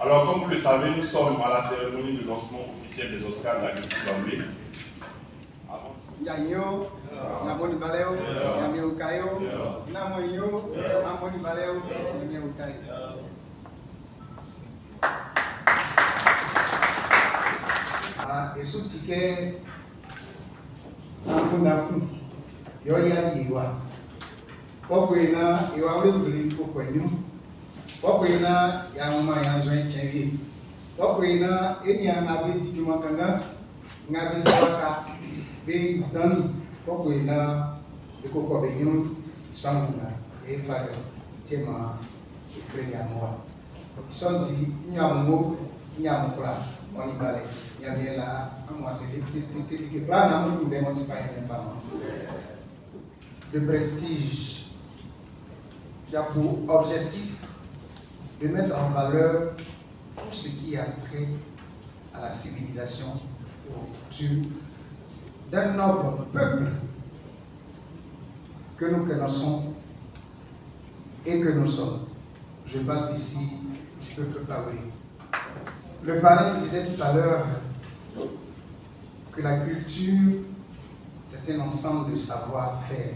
Alors, comme vous le savez, nous sommes à la cérémonie de lancement officiel des Oscars de la culture baoulée. Yanyo, Namoni Baleo, Yamio Kayo, Namoyo, Namoni Baleo, Yamio Kayo. Et sous ticket, Nakundaku, Yoya Yiwa, Pokwena, Iwawin Pokwenum, Pokwena, Yama Yanzan Kenvi, Pokwena, Enyama Biti Kumakanga, Nabisaka. Being done, Pokwena, the Coco Begun, Sanguna, Efire, Tema, Frediamoa. Santi, Nyamo, Nyamokra, Monibale, Yamela, Amwasi, Plana, de prestige qui a pour objectif de mettre en valeur tout ce qui a trait à la civilisation et aux cultures d'un noble peuple que nous connaissons et que nous sommes. Je parle ici du peuple baoulé. Le parrain disait tout à l'heure que la culture, c'est un ensemble de savoir-faire,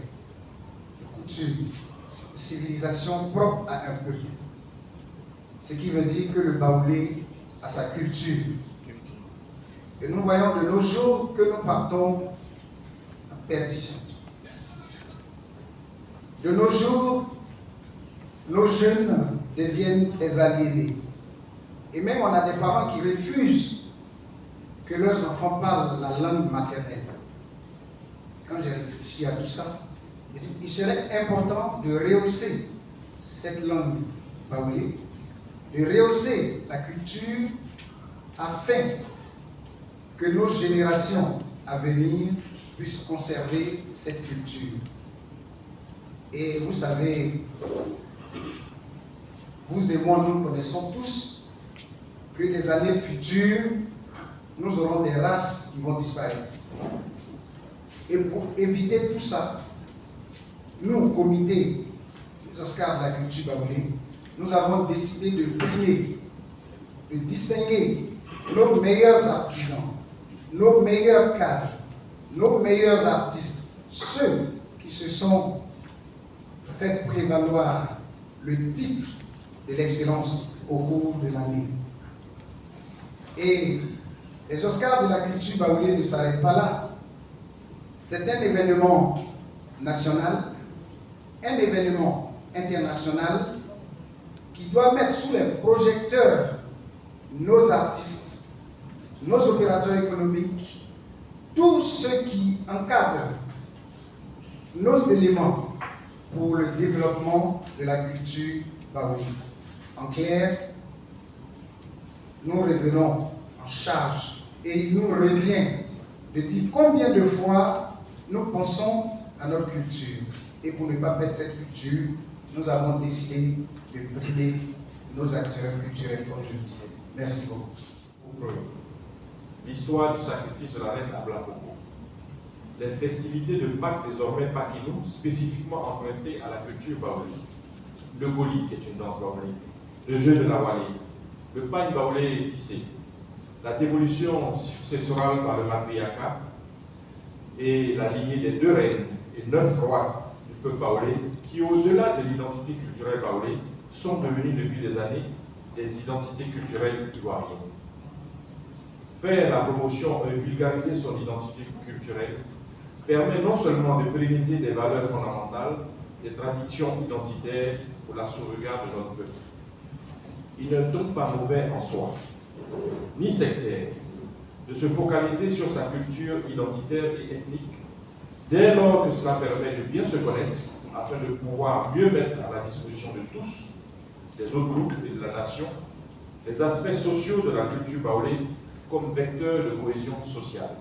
de coutumes, de civilisation propre à un peuple. Ce qui veut dire que le baoulé a sa culture. Et nous voyons de nos jours que nous partons en perdition. De nos jours, nos jeunes deviennent des aliénés. Et même on a des parents qui refusent que leurs enfants parlent la langue maternelle. Quand j'ai réfléchi à tout ça, il serait important de rehausser cette langue baoulée, de rehausser la culture afin que nos générations à venir puissent conserver cette culture. Et vous savez, vous et moi, nous connaissons tous que des années futures, nous aurons des races qui vont disparaître. Et pour éviter tout ça, nous, au comité des Oscars de la culture baoulée, nous avons décidé de prier, de distinguer nos meilleurs artisans, nos meilleurs cadres, nos meilleurs artistes, ceux qui se sont fait prévaloir le titre de l'excellence au cours de l'année. Et les Oscars de la culture baoulée ne s'arrêtent pas là. C'est un événement national, un événement international qui doit mettre sous les projecteurs nos artistes, nos opérateurs économiques, tous ceux qui encadrent nos éléments pour le développement de la culture baoulée. En clair, nous revenons en charge et il nous revient de dire combien de fois nous pensons à notre culture. Et pour ne pas perdre cette culture, nous avons décidé de priver nos acteurs culturels, comme je le disais. Merci beaucoup. L'histoire du sacrifice de la reine Ablakoko. Les festivités de Pâques désormais Pakinou, spécifiquement empruntées à la culture baoulée. Le Goli, qui est une danse baoulée. Le jeu de la Wali. Le pagne baoulé tissé. La dévolution successorale par le matriarcat et la lignée des 2 reines et 9 rois du peuple baoulé qui, au-delà de l'identité culturelle baoulée, sont devenus depuis des années des identités culturelles ivoiriennes. Faire la promotion et vulgariser son identité culturelle permet non seulement de pérenniser des valeurs fondamentales, des traditions identitaires pour la sauvegarde de notre peuple. Il n'est donc pas mauvais en soi, ni sectaire, de se focaliser sur sa culture identitaire et ethnique, dès lors que cela permet de bien se connaître, afin de pouvoir mieux mettre à la disposition de tous, des autres groupes et de la nation, les aspects sociaux de la culture baoulée comme vecteur de cohésion sociale.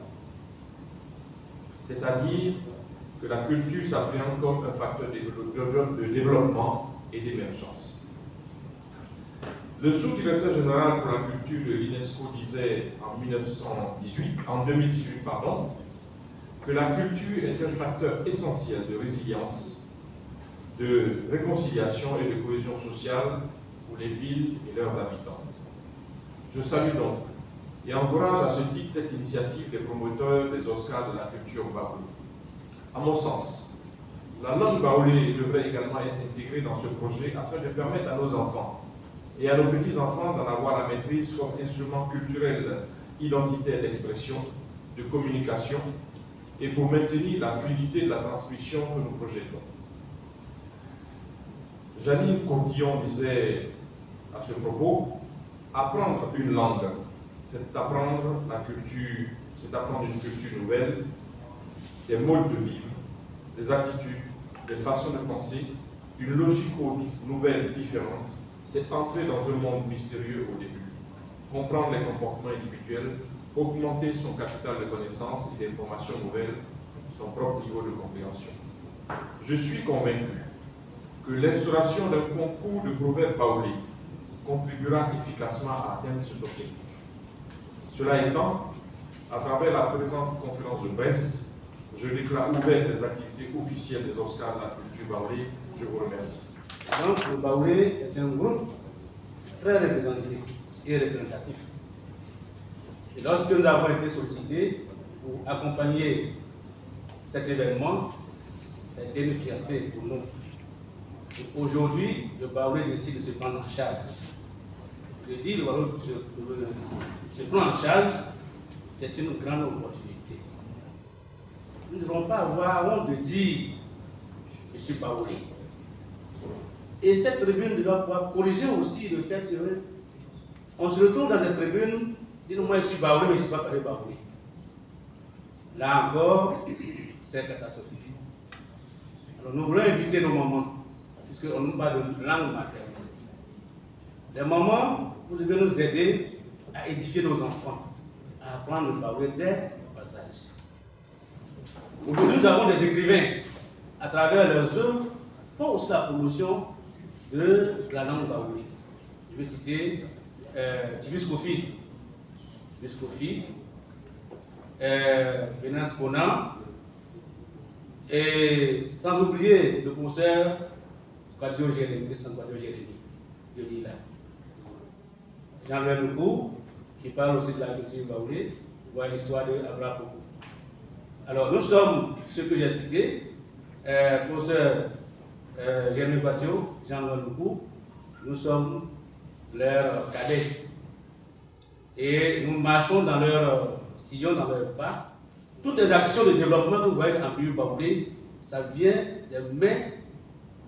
C'est-à-dire que la culture s'appréhende comme un facteur de développement et d'émergence. Le sous-directeur général pour la culture de l'UNESCO disait en 2018 que la culture est un facteur essentiel de résilience, de réconciliation et de cohésion sociale pour les villes et leurs habitants. Je salue donc et encourage à ce titre cette initiative des promoteurs des Oscars de la culture baoulée. À mon sens, la langue baoulée devrait également être intégrée dans ce projet afin de permettre à nos enfants et à nos petits-enfants d'en avoir la maîtrise comme instrument culturel identitaire d'expression, de communication et pour maintenir la fluidité de la transmission que nous projetons. Janine Cotillon disait à ce propos, apprendre une langue, c'est apprendre la culture, c'est apprendre une culture nouvelle, des modes de vivre, des attitudes, des façons de penser, une logique autre, nouvelle, différente. C'est entrer dans un monde mystérieux au début, comprendre les comportements individuels, augmenter son capital de connaissances et d'informations nouvelles, son propre niveau de compréhension. Je suis convaincu que l'instauration d'un concours de proverbes baoulés contribuera efficacement à atteindre cet objectif. Cela étant, à travers la présente conférence de presse, je déclare ouvert les activités officielles des Oscars de la culture baoulée. Je vous remercie. Donc, le baoulé est un groupe très représenté et représentatif. Et lorsque nous avons été sollicités pour accompagner cet événement, ça a été une fierté pour nous. Aujourd'hui, le baoulé décide de se prendre en charge. Je dis, le baoulé se prend en charge, c'est une grande opportunité. Nous ne devons pas avoir honte de dire je suis baoulé. Et cette tribune doit pouvoir corriger aussi le fait qu'on se retrouve dans des tribunes, disons moi je suis baoulé, mais je ne suis pas parlé baoulé. Là encore, c'est catastrophique. Alors nous voulons inviter nos mamans, puisqu'on nous parle de langue maternelle. Les mamans, vous devez nous aider à édifier nos enfants, à apprendre le baoulé dès le bas âge. Aujourd'hui, nous avons des écrivains, à travers leurs œuvres, font aussi la promotion de la langue baoulée. Je vais citer Tibis Kofi, Venance Conan, et sans oublier le professeur Kwadjo Jérémy, de Lila. Jean-Louis Loukou, qui parle aussi de la culture baoulée, voit l'histoire de Abraham Boko. Alors, nous sommes ceux que j'ai cités, professeur Jérémy Kwadjo, Jean-Louis Loukou, nous sommes leurs cadets. Et nous marchons dans leur sillon, dans leur pas. Toutes les actions de développement que vous voyez en pays baoulé, ça vient des mains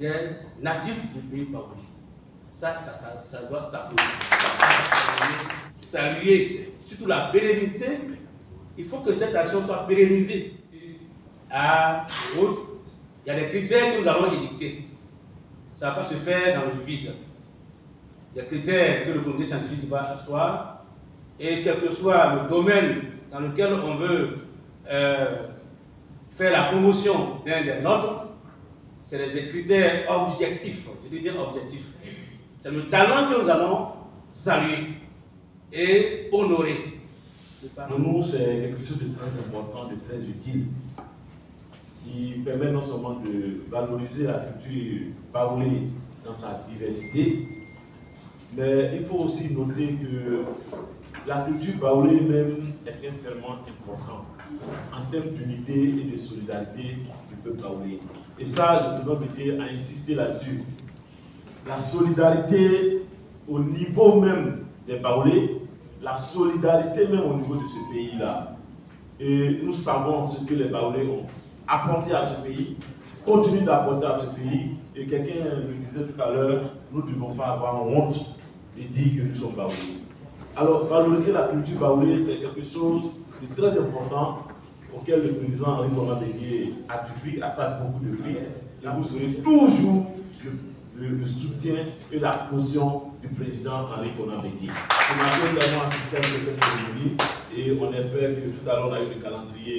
des natifs du pays baoulé. Ça doit saluer, surtout la pérennité. Il faut que cette action soit pérennisée. À autre, il y a des critères que nous allons édicter. Ça ne va pas se faire dans le vide. Il y a des critères que le comité scientifique va asseoir. Et quel que soit le domaine dans lequel on veut faire la promotion d'un des nôtres, c'est des critères objectifs. Je dis bien objectifs. C'est le talent que nous allons saluer et honorer. Pour nous, c'est quelque chose de très important, de très utile, qui permet non seulement de valoriser la culture baoulée dans sa diversité, mais il faut aussi noter que la culture baoulée même est un ferment important en termes d'unité et de solidarité du peuple baoulé. Et ça, le président Bété a insisté là-dessus. La solidarité au niveau même des baoulés, la solidarité même au niveau de ce pays-là. Et nous savons ce que les baoulés ont apporté à ce pays, continuent d'apporter à ce pays. Et quelqu'un le disait tout à l'heure, nous ne devons pas avoir honte de dire que nous sommes baoulés. Alors, valoriser la culture baoulée, c'est quelque chose de très important auquel le président Henri Konan Bédié attaque beaucoup de prix. Et vous aurez toujours le soutien et la caution du président Henri Konan Bédié. Nous avons également assisté à cette cérémonie et on espère que tout à l'heure on a eu le calendrier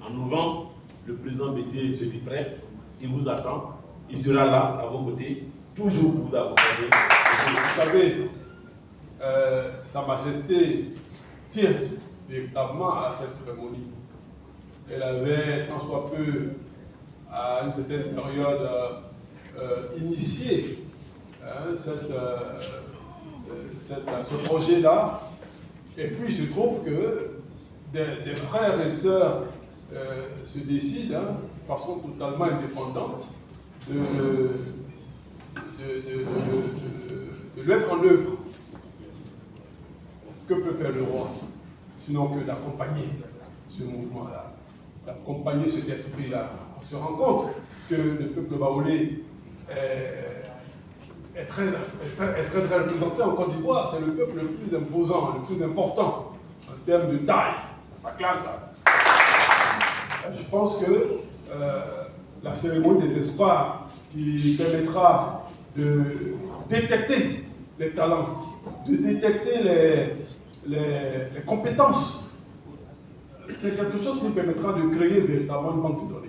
en novembre. Le président Bédié se dit prêt, il vous attend, il sera là à vos côtés, toujours pour vous accompagner. Vous savez, Sa Majesté tient véritablement à cette cérémonie. Elle avait, en soit peu, à une certaine période, initié ce projet-là, Et puis il se trouve que des frères et sœurs se décident de façon totalement indépendante de le mettre en œuvre. Que peut faire le roi sinon que d'accompagner ce mouvement-là, d'accompagner cet esprit-là? On se rend compte que le peuple baoulé est très représenté en Côte d'Ivoire. C'est le peuple le plus imposant, le plus important en termes de taille. Ça clame, ça. Je pense que la cérémonie des espoirs qui permettra de détecter les talents, de détecter les compétences, c'est quelque chose qui permettra de créer véritablement une banque de données.